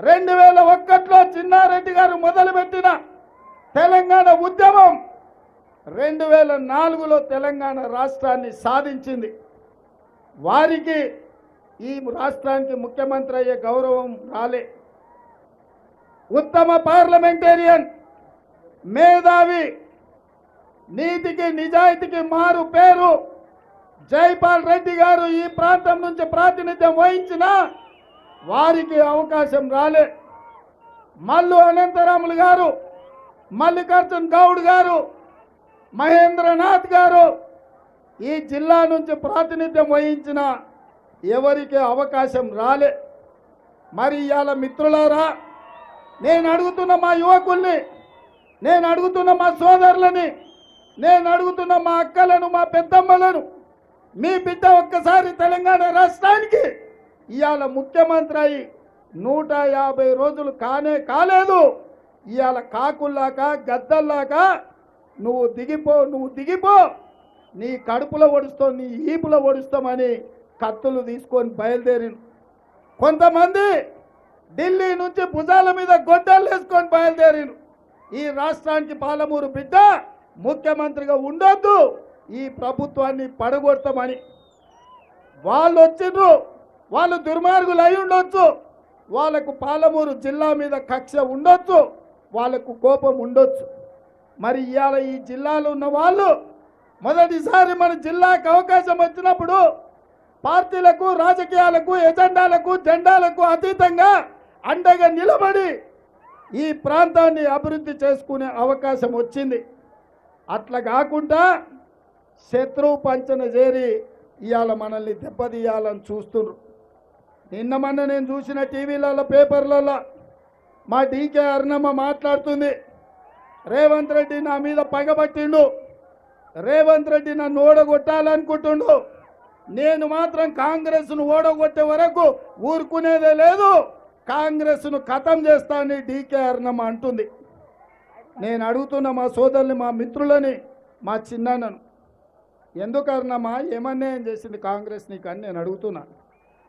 2001లో చిన్నారెడ్డి గారు మొదలుపెట్టిన తెలంగాణ ఉద్యమం 2004లో తెలంగాణ రాష్ట్రాన్ని సాధించింది. వారికి ఈ రాష్ట్రానికి ముఖ్యమంత్రి అయ్యే గౌరవం రాలే. ఉత్తమ పార్లమెంటేరియన్, మేధావి, నీతికి నిజాయితీకి మారు పేరు జైపాల్ రెడ్డి గారు ఈ ప్రాంతం నుంచి ప్రాతినిధ్యం వహించిన వారికి అవకాశం రాలే. మల్లు అనంతరాములు గారు, మల్లికార్జున్ గౌడ్ గారు, మహేంద్రనాథ్ గారు ఈ జిల్లా నుంచి ప్రాతినిధ్యం వహించిన ఎవరికి అవకాశం రాలే. మరి ఇవాళ మిత్రులారా, నేను అడుగుతున్న మా యువకుల్ని, నేను అడుగుతున్న మా సోదరులని, నేను అడుగుతున్న మా అక్కలను, మా పెద్దమ్మలను, మీ బిడ్డ ఒక్కసారి తెలంగాణ రాష్ట్రానికి ఇవాళ ముఖ్యమంత్రి అయి 150 రోజులు కాలేదు. ఇవాళ కాకుల్లాగా గద్దల్లాగా నువ్వు దిగిపో, నీ కడుపులో ఒడుస్తావు, నీ ఈపులో ఒడుస్తామని కత్తులు తీసుకొని బయలుదేరిన కొంతమంది ఢిల్లీ నుంచి భుజాల మీద గొడ్డలు వేసుకొని బయలుదేరిన ఈ రాష్ట్రానికి పాలమూరు బిడ్డ ముఖ్యమంత్రిగా ఉండొద్దు, ఈ ప్రభుత్వాన్ని పడగొడతామని. వాళ్ళు వచ్చిండ్రు, వాళ్ళు దుర్మార్గులు అయి ఉండొచ్చు, వాళ్ళకు పాలమూరు జిల్లా మీద కక్ష ఉండొచ్చు, వాళ్ళకు కోపం ఉండొచ్చు. మరి ఇవాళ ఈ జిల్లాలో ఉన్న వాళ్ళు మొదటిసారి మన జిల్లాకు అవకాశం వచ్చినప్పుడు పార్టీలకు, రాజకీయాలకు, ఎజెండాలకు, జెండాలకు అతీతంగా అండగా నిలబడి ఈ ప్రాంతాన్ని అభివృద్ధి చేసుకునే అవకాశం వచ్చింది. అట్లా కాకుండా శత్రువు పంచన చేరి ఇవాళ మనల్ని దెబ్బతీయాలని చూస్తున్నారు. మొన్న నేను చూసిన టీవీలలో, పేపర్లలో మా డీకే అరుణమ్మ మాట్లాడుతుంది, రేవంత్ రెడ్డి నా మీద పగబట్టిండు, రేవంత్ రెడ్డి నన్ను ఓడగొట్టాలనుకుంటుండు, నేను మాత్రం కాంగ్రెస్ను ఓడగొట్టే వరకు ఊరుకునేదే లేదు, కాంగ్రెస్ను ఖతం చేస్తానని డీకే అరుణమ్మ అంటుంది. నేను అడుగుతున్న మా సోదరుని, మా మిత్రులని, మా చిన్నన్నను, ఎందుకు అరుణమ్మా ఏమన్యాయం చేసింది కాంగ్రెస్ నీకు అని నేను అడుగుతున్నా.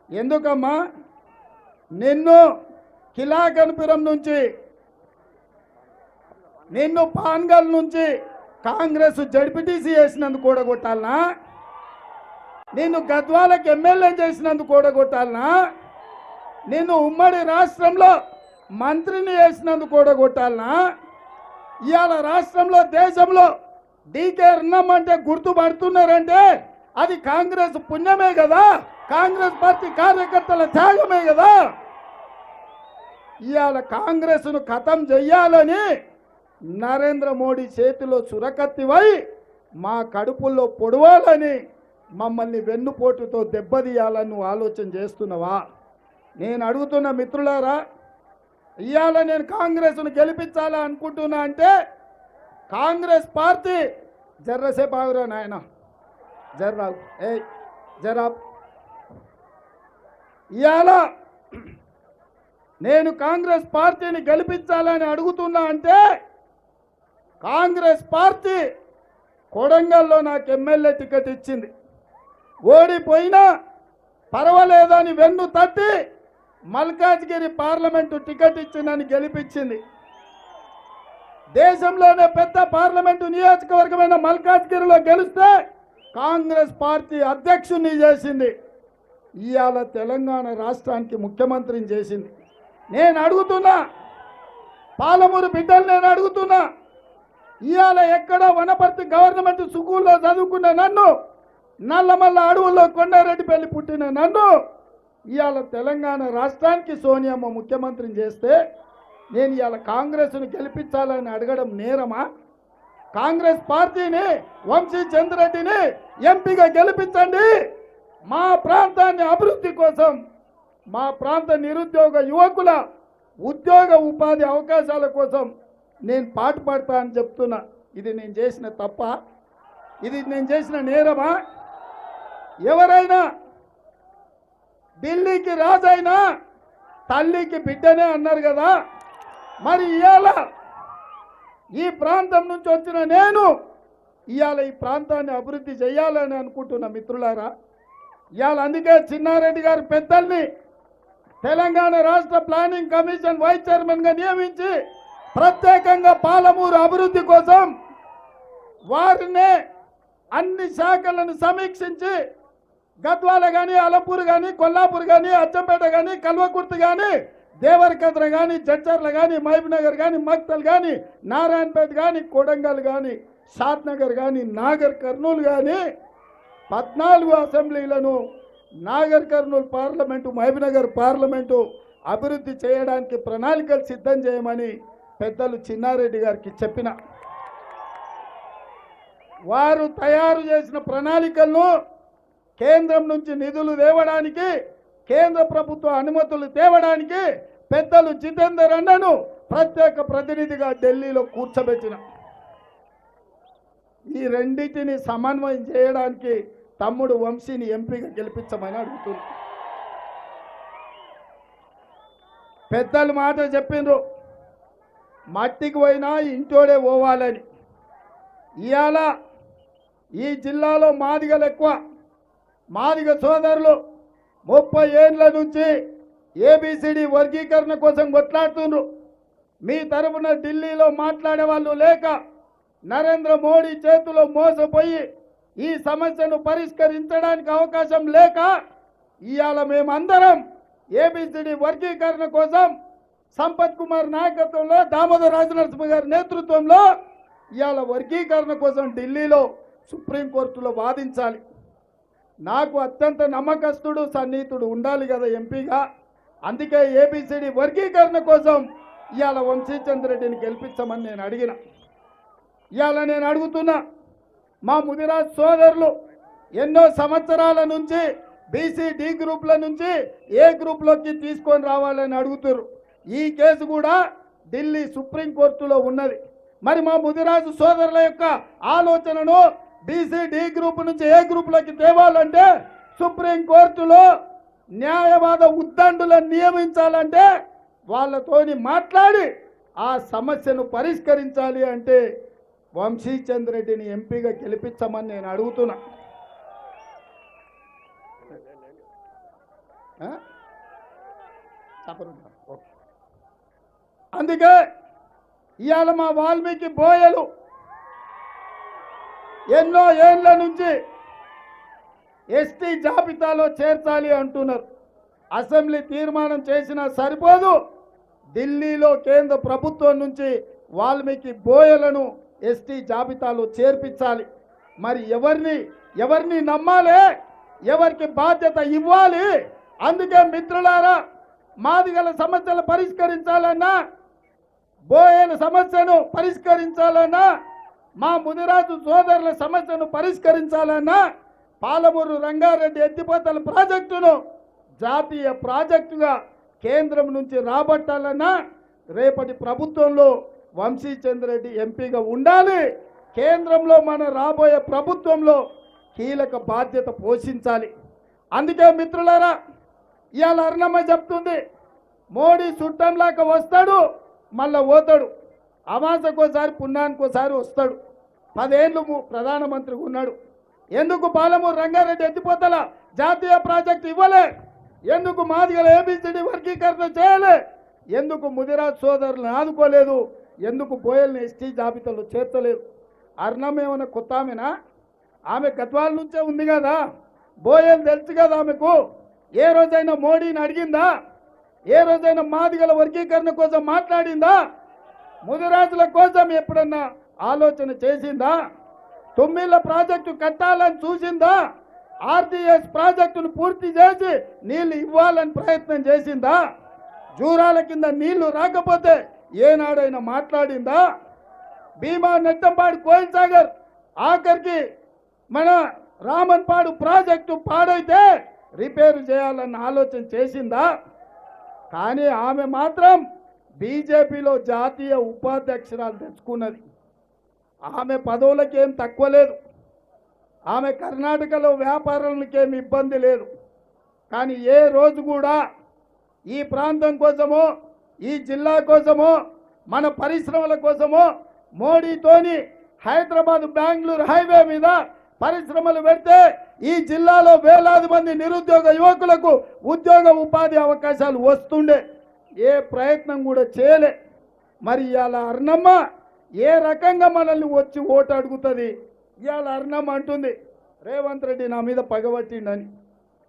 ఎందుకమ్మా నిన్ను కిలాగన్పురం నుంచి, నిన్ను పాన్గల్ నుంచి కాంగ్రెస్ జడ్పీటీసీ చేసినందుకు కూడగొట్టాలనా? నిన్ను గద్వాలకు ఎమ్మెల్యే చేసినందుకు కూడగొట్టాలనా? నిన్ను ఉమ్మడి రాష్ట్రంలో మంత్రిని చేసినందుకు కూడగొట్టాలనా? ఇవాళ రాష్ట్రంలో, దేశంలో డీకే అరుణమ్మ అంటే గుర్తుపడుతున్నారంటే అది కాంగ్రెస్ పుణ్యమే కదా, కాంగ్రెస్ పార్టీ కార్యకర్తల త్యాగమే కదా. ఇవాళ కాంగ్రెస్ను ఖతం చెయ్యాలని నరేంద్ర మోడీ చేతిలో చురకత్తివై మా కడుపుల్లో పొడవాలని, మమ్మల్ని వెన్నుపోటుతో దెబ్బతీయాలని నువ్వు ఆలోచన చేస్తున్నావా? నేను అడుగుతున్న మిత్రులారా, ఇవాళ నేను కాంగ్రెస్ను గెలిపించాలా అనుకుంటున్నా అంటే కాంగ్రెస్ పార్టీ జర్రసేపు ఆగురా నాయన, జర్రావు, జరా. ఇవాళ నేను కాంగ్రెస్ పార్టీని గెలిపించాలని అడుగుతున్నా అంటే కాంగ్రెస్ పార్టీ కొడంగల్లో నాకు ఎమ్మెల్యే టికెట్ ఇచ్చింది, ఓడిపోయినా పర్వాలేదని వెన్ను తట్టి మల్కాజ్గిరి పార్లమెంటు టికెట్ ఇచ్చిందని గెలిపించింది. దేశంలోనే పెద్ద పార్లమెంటు నియోజకవర్గమైన మల్కాజ్గిరిలో గెలిస్తే కాంగ్రెస్ పార్టీ అధ్యక్షుడిని చేసింది. ఇవాళ తెలంగాణ రాష్ట్రానికి ముఖ్యమంత్రిని చేసింది. నేను అడుగుతున్నా, పాలమూరు బిడ్డలు నేను అడుగుతున్నా, ఇవాళ ఎక్కడో వనపర్తి గవర్నమెంట్ స్కూల్లో చదువుకున్న నన్ను, నల్లమల్ల అడవుల్లో కొండారెడ్డిపల్లి పుట్టిన నన్ను ఇవాళ తెలంగాణ రాష్ట్రానికి సోనియమ్మ ముఖ్యమంత్రిని చేస్తే నేను ఇవాళ కాంగ్రెస్ను గెలిపించాలని అడగడం నేరమా? కాంగ్రెస్ పార్టీని, వంశీ చంద్రెడ్డిని ఎంపీగా గెలిపించండి, మా ప్రాంతాన్ని అభివృద్ధి కోసం, మా ప్రాంత నిరుద్యోగ యువకుల ఉద్యోగ ఉపాధి అవకాశాల కోసం నేను పాటుపడతా అని చెప్తున్నా. ఇది నేను చేసిన తప్ప? ఇది నేను చేసిన నేరమా? ఎవరైనా ఢిల్లీకి రాజైనా తల్లికి బిడ్డనే అన్నారు కదా. మరి ఇవాళ ఈ ప్రాంతం నుంచి వచ్చిన నేను ఇవాళ ఈ ప్రాంతాన్ని అభివృద్ధి చేయాలని అనుకుంటున్న మిత్రులారా, ఇవాళ అందుకే చిన్నారెడ్డి గారి పెద్దల్ని తెలంగాణ రాష్ట్ర ప్లానింగ్ కమిషన్ వైస్ చైర్మన్ గా నియమించి ప్రత్యేకంగా పాలమూరు అభివృద్ధి కోసం వారినే అన్ని శాఖలను సమీక్షించి గద్వాల కానీ అలంపూర్ కానీ కొల్లాపూర్ కానీ అచ్చంపేట కానీ కల్వకుర్తి కానీ దేవరకద్ర కానీ జడ్చర్ల కానీ మహబూబ్నగర్ కానీ మక్తల్ కానీ నారాయణపేట కానీ కొడంగల్ కానీ షాద్నగర్ కానీ నాగర్ కర్నూలు కానీ 14 అసెంబ్లీలను నాగర్ కర్నూలు పార్లమెంటు మహబూబ్నగర్ పార్లమెంటు అభివృద్ధి చేయడానికి ప్రణాళికలు సిద్ధం చేయమని పెద్దలు చిన్నారెడ్డి గారికి చెప్పిన వారు తయారు చేసిన ప్రణాళికలను కేంద్రం నుంచి నిధులు తేవడానికి కేంద్ర ప్రభుత్వ అనుమతులు తేవడానికి పెద్దలు జితేందర్ అన్నను ప్రత్యేక ప్రతినిధిగా ఢిల్లీలో కూర్చోబెట్టిన ఈ రెండింటిని సమన్వయం చేయడానికి తమ్ముడు వంశీని ఎంపీగా గెలిపించమని అడుగుతుంది. పెద్దలు మాట చెప్పిండ్రు మట్టికి పోయినా ఇంటోడే పోవాలని. ఇవాళ ఈ జిల్లాలో మాదిగలు ఎక్కువ. మాదిగ సోదరులు 30 ఏళ్ల నుంచి ఏబిసిడి వర్గీకరణ కోసం కొట్లాడుతుండ్రు. మీ తరఫున ఢిల్లీలో మాట్లాడే వాళ్ళు లేక నరేంద్ర మోడీ చేతిలో మోసపోయి ఈ సమస్యను పరిష్కరించడానికి అవకాశం లేక ఇవాళ మేమందరం ఏబిసిడి వర్గీకరణ కోసం సంపత్ కుమార్ నాయకత్వంలో దామోదర్ రాజనరసింహ గారి నేతృత్వంలో ఇవాళ వర్గీకరణ కోసం ఢిల్లీలో సుప్రీంకోర్టులో వాదించాలి. నాకు అత్యంత నమ్మకస్తుడు సన్నిహితుడు ఉండాలి కదా ఎంపీగా. అందుకే ఏబిసిడి వర్గీకరణ కోసం ఇవాళ వంశీచంద్రెడ్డిని గెలిపించమని నేను అడిగిన. ఇవాళ నేను అడుగుతున్నా మా ముదిరాజ్ సోదరులు ఎన్నో సంవత్సరాల నుంచి బీసీ డి గ్రూప్ల నుంచి ఏ గ్రూప్లోకి తీసుకొని రావాలని అడుగుతారు. ఈ కేసు కూడా ఢిల్లీ సుప్రీంకోర్టులో ఉన్నది. మరి మా ముదిరాజు సోదరుల యొక్క ఆలోచనను బీసీ డి గ్రూప్ నుంచి ఏ గ్రూప్లోకి తేవాలంటే సుప్రీంకోర్టులో న్యాయవాద ఉద్దండులను నియమించాలంటే వాళ్ళతోని మాట్లాడి ఆ సమస్యను పరిష్కరించాలి. అంటే వంశీచంద్రెడ్డిని ఎంపీగా గెలిపించమని నేను అడుగుతున్నా. అందుకే ఇవాళ మా వాల్మీకి బోయలు ఎన్నో ఏళ్ల నుంచి ఎస్టీ జాబితాలో చేర్చాలి అంటున్నారు. అసెంబ్లీ తీర్మానం చేసినా సరిపోదు. ఢిల్లీలో కేంద్ర ప్రభుత్వం నుంచి వాల్మీకి బోయలను ఎస్టీ జాబితాలో చేర్పించాలి. మరి ఎవరిని నమ్మాలి, ఎవరికి బాధ్యత ఇవ్వాలి? అందుకే మిత్రులారా, మాదిగల సమస్యలు పరిష్కరించాలన్నా, బోయల సమస్యను పరిష్కరించాలన్నా, మా ముదిరాజు సోదరుల సమస్యను పరిష్కరించాలన్నా పాలమూరు రంగారెడ్డి ఎత్తిపోతల ప్రాజెక్టును జాతీయ ప్రాజెక్టుగా కేంద్రం నుంచి రాబట్టాలన్నా రేపటి ప్రభుత్వంలో వంశీచంద్రెడ్డి ఎంపీగా ఉండాలి. కేంద్రంలో మన రాబోయే ప్రభుత్వంలో కీలక బాధ్యత పోషించాలి. అందుకే మిత్రులారా, ఇవాళ అరుణమ్మ చెప్తుంది మోడీ చుట్టంలాగా వస్తాడు, మళ్ళా పోతాడు. అమాసకోసారి పుణ్యానికోసారి వస్తాడు. 10 ఏళ్ళు ప్రధానమంత్రిగా ఉన్నాడు. ఎందుకు పాలమూరు రంగారెడ్డి ఎత్తిపోతల జాతీయ ప్రాజెక్టు ఇవ్వలే? ఎందుకు మాదిగల ఏబిసిడి వర్గీకరణ చేయలే? ఎందుకు ముదిరాజ్ సోదరులను ఆదుకోలేదు? ఎందుకు బోయల్ని ఎస్టీ జాబితాలో చేర్చలేదు? అరుణమ్మ ఏమైనా కొత్త ఆమెనా? ఆమె గద్వాల నుంచే ఉంది కదా. బోయలు తెలుసు కదా ఆమెకు. ఏ రోజైనా మోడీని అడిగిందా? ఏ రోజైనా మాదిగల వర్గీకరణ కోసం మాట్లాడిందా? ముదిరాజుల కోసం ఎప్పుడన్నా ఆలోచన చేసిందా? తొమ్మిళ్ళ ప్రాజెక్టు కట్టాలని చూసిందా? ఆర్టీఎస్ ప్రాజెక్టును పూర్తి చేసి నీళ్లు ఇవ్వాలని ప్రయత్నం చేసిందా? జూరాల కింద నీళ్లు రాకపోతే ఏనాడైనా మాట్లాడిందా? భీమా నెట్టంపాడు కోయిల్ సాగర్ ఆఖరికి మన రామన్పాడు ప్రాజెక్టు పాడైతే రిపేరు చేయాలన్న ఆలోచన చేసిందా? కానీ ఆమె మాత్రం బీజేపీలో జాతీయ ఉపాధ్యక్షురాలు తెచ్చుకున్నది. ఆమె పదవులకేం తక్కువ లేదు. ఆమె కర్ణాటకలో వ్యాపారులకేం ఇబ్బంది లేదు. కానీ ఏ రోజు కూడా ఈ ప్రాంతం కోసమో, ఈ జిల్లా కోసమో, మన పరిశ్రమల కోసమో మోడీతోని హైదరాబాద్ బెంగళూరు హైవే మీద పరిశ్రమలు పెడితే ఈ జిల్లాలో వేలాది మంది నిరుద్యోగ యువకులకు ఉద్యోగ ఉపాధి అవకాశాలు వస్తుండే. ఏ ప్రయత్నం కూడా చేయలే. మరి ఇవాళ అర్ణమ్మ ఏ రకంగా మనల్ని వచ్చి ఓటు అడుగుతుంది? ఇవాళ అర్ణమ్మ అంటుంది రేవంత్ రెడ్డి నా మీద పగబట్టిండని.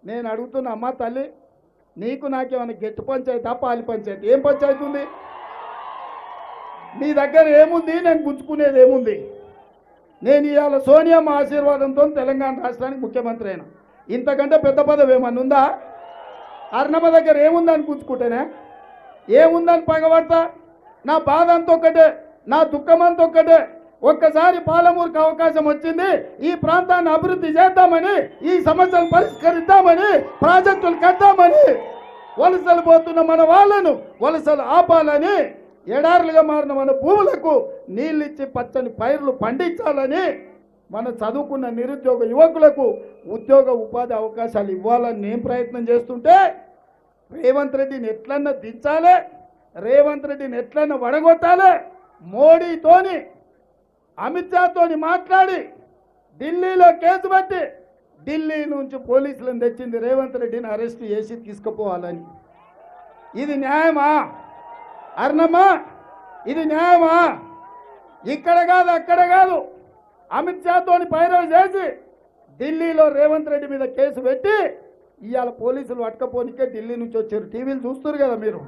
నేను అడుగుతున్నా, అమ్మ తల్లి, నీకు నాకేమైనా గెట్టు పంచాయతీ పాలి పంచాయతీ? ఏం పంచాయతీ ఉంది నీ దగ్గర? ఏముంది? నేను గుంజుకునేది ఏముంది? నేను ఇవాళ సోనియమ్మ ఆశీర్వాదంతో తెలంగాణ రాష్ట్రానికి ముఖ్యమంత్రి అయినా. ఇంతకంటే పెద్ద పదవి ఏమన్నా ఉందా? అర్ణమ్మ దగ్గర ఏముందని గుంజుకుంటేనే, ఏముందని పగబడతా? నా బాధ అంత ఒక్కటే, నా దుఃఖం అంత ఒక్కటే. ఒక్కసారి పాలమూరుకు అవకాశం వచ్చింది, ఈ ప్రాంతాన్ని అభివృద్ధి చేద్దామని, ఈ సమస్యలు పరిష్కరిద్దామని, ప్రాజెక్టులు కట్టామని, వలసలు పోతున్న మన వాళ్ళను వలసలు ఆపాలని, ఎడారులుగా మారిన మన భూములకు నీళ్ళిచ్చి పచ్చని పైర్లు పండించాలని, మన చదువుకున్న నిరుద్యోగ యువకులకు ఉద్యోగ ఉపాధి అవకాశాలు ఇవ్వాలని నేను ప్రయత్నం చేస్తుంటే, రేవంత్ రెడ్డిని ఎట్లన్నా దించాలి, రేవంత్ రెడ్డిని ఎట్లన్నా వడగొట్టాలి, మోడీతోని అమిత్ షాతోని మాట్లాడి ఢిల్లీలో కేసు పెట్టి ఢిల్లీ నుంచి పోలీసులను తెచ్చింది రేవంత్ రెడ్డిని అరెస్ట్ చేసి తీసుకుపోవాలని. ఇది న్యాయమా అర్ణమ్మ? ఇది న్యాయమా? ఇక్కడ కాదు, అక్కడ కాదు, అమిత్ షాతోని పైరవి చేసి ఢిల్లీలో రేవంత్ రెడ్డి మీద కేసు పెట్టి ఇవాళ పోలీసులు పట్టుకపోనికే ఢిల్లీ నుంచి వచ్చారు. టీవీలు చూస్తారు కదా మీరు.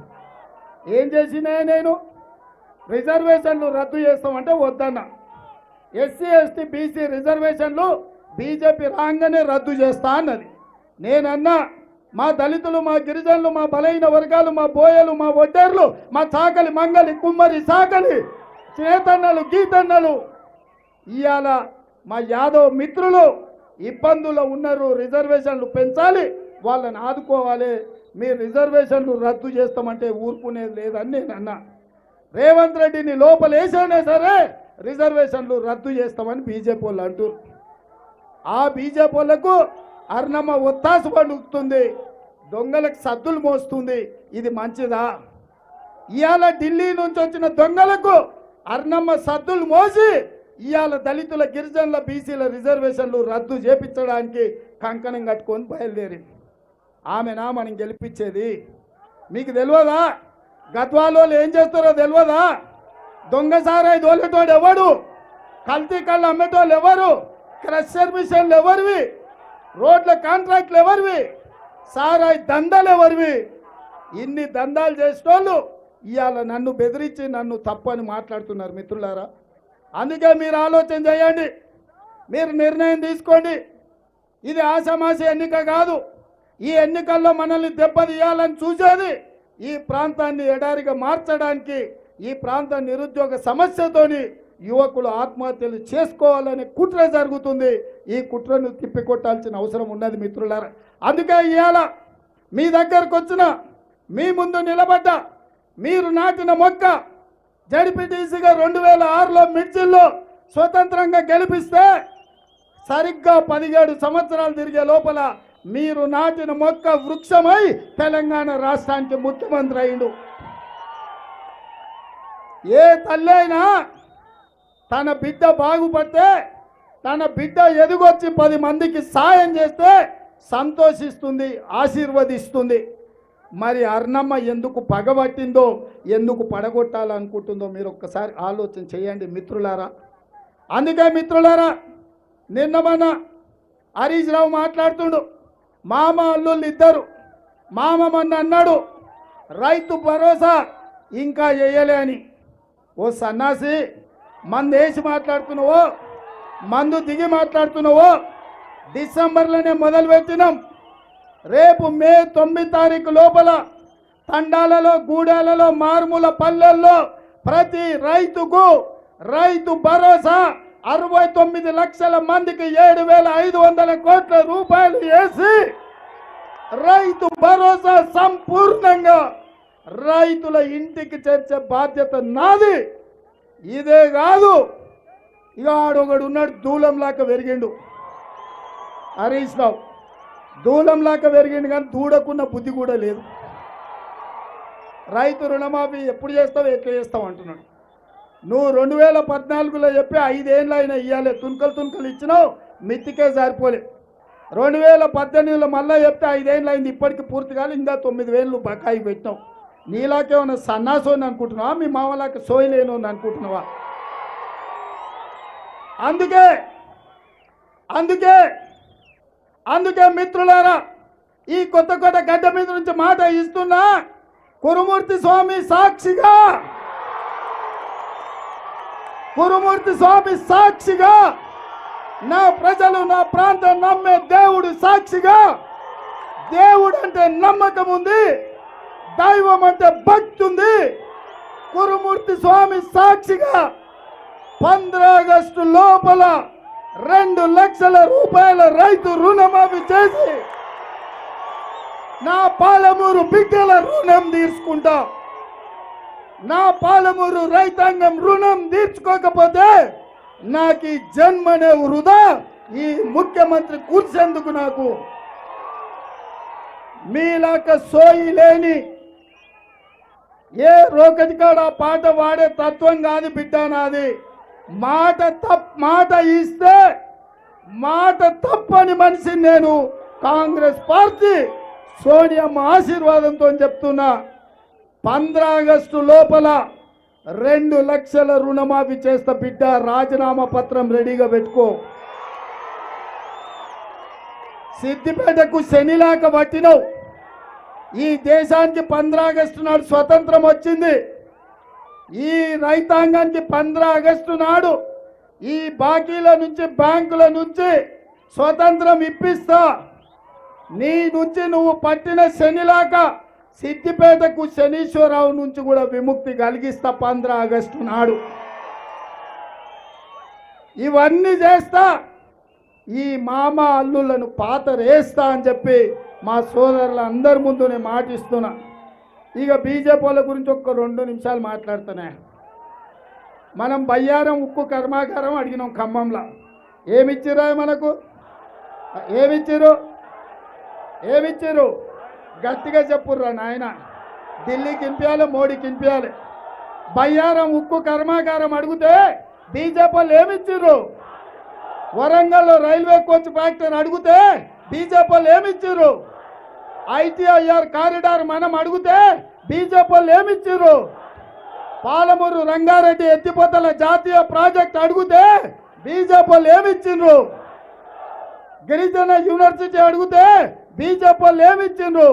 ఏం చేసినా నేను రిజర్వేషన్లు రద్దు చేస్తామంటే వద్దన్నా. ఎస్సీ ఎస్టీ బీసీ రిజర్వేషన్లు బీజేపీ రాగానే రద్దు చేస్తా అన్నది. నేనన్నా మా దళితులు, మా గిరిజనులు, మా బలైన వర్గాలు, మా బోయలు, మా ఒడ్డర్లు, మా చాకలి మంగలి కుమ్మరి సాకలి చేతన్నలు గీతన్నలు ఇవాళ మా యాదవ్ మిత్రులు ఇబ్బందులు ఉన్నారు. రిజర్వేషన్లు పెంచాలి, వాళ్ళని ఆదుకోవాలి. మీరు రిజర్వేషన్లు రద్దు చేస్తామంటే ఊరుకునేది లేదని నేను అన్నా. రేవంత్ రెడ్డిని లోపలేసానే సరే రిజర్వేషన్లు రద్దు చేస్తామని బీజేపీ వాళ్ళు అంటారు. ఆ బీజేపీ వాళ్ళకు అర్ణమ్మ ఒత్తాసు పలుకుతుంది, దొంగలకు సద్దులు మోస్తుంది. ఇది మంచిదా? ఇవాళ ఢిల్లీ నుంచి వచ్చిన దొంగలకు అర్ణమ్మ సద్దులు మోసి ఇవాళ దళితుల, గిరిజనుల, బీసీల రిజర్వేషన్లు రద్దు చేపించడానికి కంకణం కట్టుకొని బయలుదేరింది. ఆమెనా మనం గెలిపించేది? మీకు తెలియదా? గద్వాలో ఏం చేస్తారో తెలియదా? దొంగసారాయి దోలేటోడు ఎవడు? కల్తీ కళ్ళు అమ్మేటోళ్ళు ఎవరు? క్రషర్ మిషన్లు ఎవరివి? రోడ్ల కాంట్రాక్ట్లు ఎవరివి? సారాయి దందాలు ఎవరివి? ఇన్ని దందాలు చేసేటోళ్ళు ఇవాళ నన్ను బెదిరించి నన్ను తప్పని మాట్లాడుతున్నారు మిత్రులారా. అందుకే మీరు ఆలోచన చేయండి, మీరు నిర్ణయం తీసుకోండి. ఇది ఆషామాషి ఎన్నిక కాదు. ఈ ఎన్నికల్లో మనల్ని దెబ్బతీయాలని చూసేది ఈ ప్రాంతాన్ని ఎడారిగా మార్చడానికి, ఈ ప్రాంత నిరుద్యోగ సమస్యతోని యువకులు ఆత్మహత్యలు చేసుకోవాలనే కుట్ర జరుగుతుంది. ఈ కుట్రను తిప్పికొట్టాల్సిన అవసరం ఉన్నది మిత్రులారా. అందుకే ఇవాళ మీ దగ్గరకు వచ్చిన, మీ ముందు నిలబడ్డ, మీరు నాటిన మొక్క జడ్పీటీసీగా 2006లో మిర్చిల్లో స్వతంత్రంగా గెలిపిస్తే సరిగ్గా 17 సంవత్సరాలు తిరిగే లోపల మీరు నాటిన మొక్క వృక్షమై తెలంగాణ రాష్ట్రానికి ముఖ్యమంత్రి అయిండు. ఏ తల్లి అయినా తన బిడ్డ బాగుపడితే, తన బిడ్డ ఎదుగొచ్చి 10 మందికి సాయం చేస్తే సంతోషిస్తుంది, ఆశీర్వదిస్తుంది. మరి అర్ణమ్మ ఎందుకు పగబట్టిందో, ఎందుకు పడగొట్టాలనుకుంటుందో మీరు ఒక్కసారి ఆలోచన చేయండి మిత్రులారా. అందుకే మిత్రులారా, నిన్న మన హరీష్ రావు మాట్లాడుతుండు, మామ అల్లుళ్ళు ఇద్దరు. మామ మొన్న అన్నాడు రైతు భరోసా ఇంకా వేయలే అని. ఓ సన్నాసి, మందు వేసి మాట్లాడుతున్నావో, మందు దిగి మాట్లాడుతున్నావో? డిసెంబర్లోనే మొదలుపెట్టినాం. రేపు మే 9 తారీఖు లోపల తండాలలో, గూడాలలో, మారుమూల పల్లెల్లో ప్రతి రైతుకు రైతు భరోసా 69 లక్షల మందికి 7,500 కోట్ల రూపాయలు వేసి రైతు భరోసా సంపూర్ణంగా రైతుల ఇంటికి చేర్చే బాధ్యత నాది. ఇదే కాదు, ఇక ఆడొకడు ఉన్నాడు, దూలంలాక పెరిగిండు హరీష్ రావు. దూలంలాక పెరిగిండు కానీ దూడకున్న బుద్ధి కూడా లేదు. రైతు రుణమాఫీ ఎప్పుడు చేస్తావు, ఎట్లా చేస్తావు అంటున్నాడు. నువ్వు 2014లో చెప్పి 5 ఏళ్ళు అయినా ఇవ్వాలి, తునకలు ఇచ్చినావు. మిత్తికే సరిపోలే. 2018లో మళ్ళీ చెప్తే 5 ఏళ్ళు అయింది, ఇప్పటికి పూర్తి కాదు, ఇంకా 9,000 బకాయి పెట్టినావు. నీలాకేమన్నా సన్నాసోని అనుకుంటున్నావా, మీ మామలాకి సోయలేను అని అనుకుంటున్నావా? అందుకే మిత్రులారా, ఈ కొత్త గడ్డ మీద నుంచి మాట ఇస్తున్నా, కురుమూర్తి స్వామి సాక్షిగా, నా ప్రజలు, నా ప్రాంతం నమ్మే దేవుడు సాక్షిగా, దేవుడు అంటే నమ్మకం ఉంది, దైవం అంటే భక్తి ఉంది. కురుమూర్తి స్వామి సాక్షిగా 15 ఆగస్టు లోపల 2 లక్షల రూపాయల రైతు రుణమాఫీ చేసి నా పాలమూరు బిడ్డల రుణం తీర్చుకుంటా. నా పాలమూరు రైతాంగం రుణం తీర్చుకోకపోతే నాకు ఈ జన్మనే వృధా. ఈ ముఖ్యమంత్రి కూర్చేందుకు నాకు మీలాక సోయి లేని ఏ రోకటికాడ పాట వాడే తత్వం కాదు బిడ్డ నాది. మాట ఇస్తే మాట తప్పని మనిషి నేను. కాంగ్రెస్ పార్టీ సోనియమ్మ ఆశీర్వాదంతో చెప్తున్నా, 15 ఆగస్టు లోపల 2 లక్షల రుణమాఫీ చేస్తా బిడ్డ. రాజీనామా పత్రం రెడీగా పెట్టుకో. సిద్దిపేటకు శనిలాక పట్టినవు. ఈ దేశానికి 15 ఆగస్టు నాడు స్వతంత్రం వచ్చింది. ఈ రైతాంగానికి 15 ఆగస్టు నాడు ఈ బాకీల నుంచి, బ్యాంకుల నుంచి స్వతంత్రం ఇప్పిస్తా. నీ నుంచి నువ్వు పట్టిన శనిలాక సిద్దిపేటకు శనీశ్వరరావు నుంచి కూడా విముక్తి కలిగిస్తా 15 ఆగస్టు నాడు. ఇవన్నీ చేస్తా. ఈ మామ అల్లులను పాతరేస్తా అని చెప్పి మా సోదరుల అందరి ముందు నేను మాటిస్తున్నా. ఇక బీజేపీ వాళ్ళ గురించి ఒక్క 2 నిమిషాలు మాట్లాడుతున్నా. మనం బయ్యారం ఉక్కు కర్మాగారం అడిగినాం ఖమ్మంలో. ఏమిచ్చిరా మనకు? ఏమిచ్చిరు గట్టిగా చెప్పుర్రా నాయన. ఢిల్లీకి ఇంపియాలి, మోడీకి ఇంపియాలి. బయ్యారం ఉక్కు కర్మాగారం అడిగితే బీజేపీ వాళ్ళు ఏమిచ్చిర్రు? వరంగల్లో రైల్వే కోచ్ ఫ్యాక్టరీ అడిగితే బీజేపీ వాళ్ళు ఏమిచ్చిర్రు? ITIR కారిడార్ మనం అడిగితే బీజేపీ వాళ్ళు ఏమిచ్చిర్రు? పాలమూరు రంగారెడ్డి ఎత్తిపోతల జాతీయ ప్రాజెక్ట్ అడిగితే బీజేపీ వాళ్ళు ఏమిచ్చిండ్రు? గిరిజన యూనివర్సిటీ అడిగితే బీజేపీ వాళ్ళు ఏమిచ్చిండ్రు?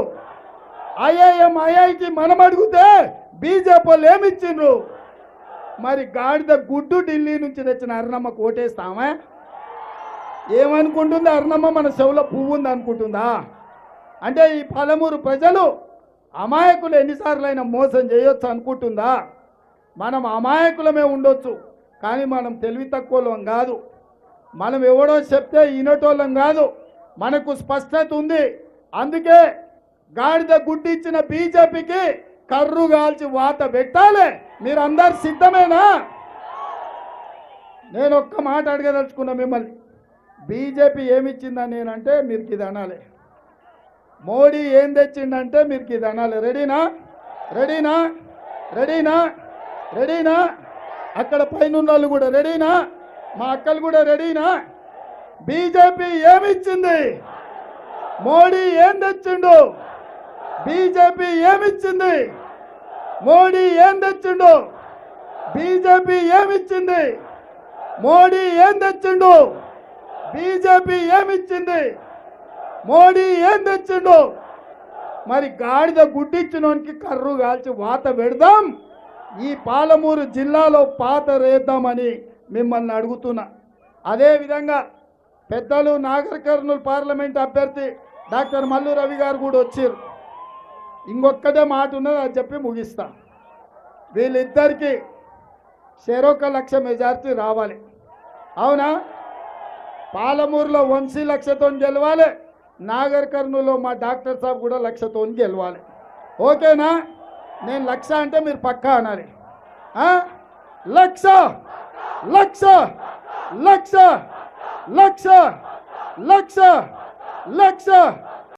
IIM IIT మనం అడిగితే బీజేపీ వాళ్ళు ఏమిచ్చిండ్రు? మరి గాడిద గుడ్డు ఢిల్లీ నుంచి తెచ్చిన అరుణమ్మకు ఓటేస్తామా? ఏమనుకుంటుంది అరుణమ్మ? మన చెవులో పువ్వు ఉంది అనుకుంటుందా? అంటే ఈ పాలమూరు ప్రజలు అమాయకులు ఎన్నిసార్లైనా మోసం చేయొచ్చు అనుకుంటుందా? మనం అమాయకులమే ఉండొచ్చు, కానీ మనం తెలివి తక్కువలం కాదు. మనం ఎవడో చెప్తే ఈనటోళ్ళం కాదు. మనకు స్పష్టత ఉంది. అందుకే గాడిద గుడ్డి ఇచ్చిన బీజేపీకి కర్రు కాల్చి వాత పెట్టాలి. మీరు అందరు సిద్ధమేనా? నేను ఒక్క మాట అడగదలుచుకున్నా మిమ్మల్ని. బీజేపీ ఏమిచ్చిందని నేనంటే మీరు ఇది అనాలి. మోడీ ఏం తెచ్చిండంటే మీరు ఇది అనాలి. రెడీనా? అక్కడ పైన వాళ్ళు కూడా రెడీనా? మా అక్కలు కూడా రెడీనా? బీజేపీ ఏమిచ్చింది? మోడీ ఏం తెచ్చిండు? బీజేపీ ఏమిచ్చింది? మోడీ ఏం తెచ్చిండు? బీజేపీ ఏమిచ్చింది? మోడీ ఏం తెచ్చిండు? బీజేపీ ఏమిచ్చింది? మోడీ ఏం తెచ్చిండు? మరి గాడిద గుడ్డిచ్చినోనికి కర్రు కాల్చి వాత పెడదాం. ఈ పాలమూరు జిల్లాలో పాత రేద్దామని మిమ్మల్ని అడుగుతున్నా. అదేవిధంగా పెద్దలు నాగర్ కర్నూలు పార్లమెంట్ అభ్యర్థి డాక్టర్ మల్లు రవి గారు కూడా వచ్చారు. ఇంకొక్కటే మాట ఉన్నది, అది చెప్పి ముగిస్తా. వీళ్ళిద్దరికి చెరొక 1 లక్ష మెజార్టీ రావాలి. అవునా? పాలమూరులో 1 లక్షతో గెలవాలి. నాగర్ కర్నూలులో మా డాక్టర్ సాబ్ కూడా 1 లక్షతో గెలవాలి. ఓకేనా? నేను 1 లక్ష అంటే మీరు పక్కా అనాలి. 1 లక్ష 1 లక్ష 1 లక్ష 1 లక్ష 1 లక్ష 1 లక్ష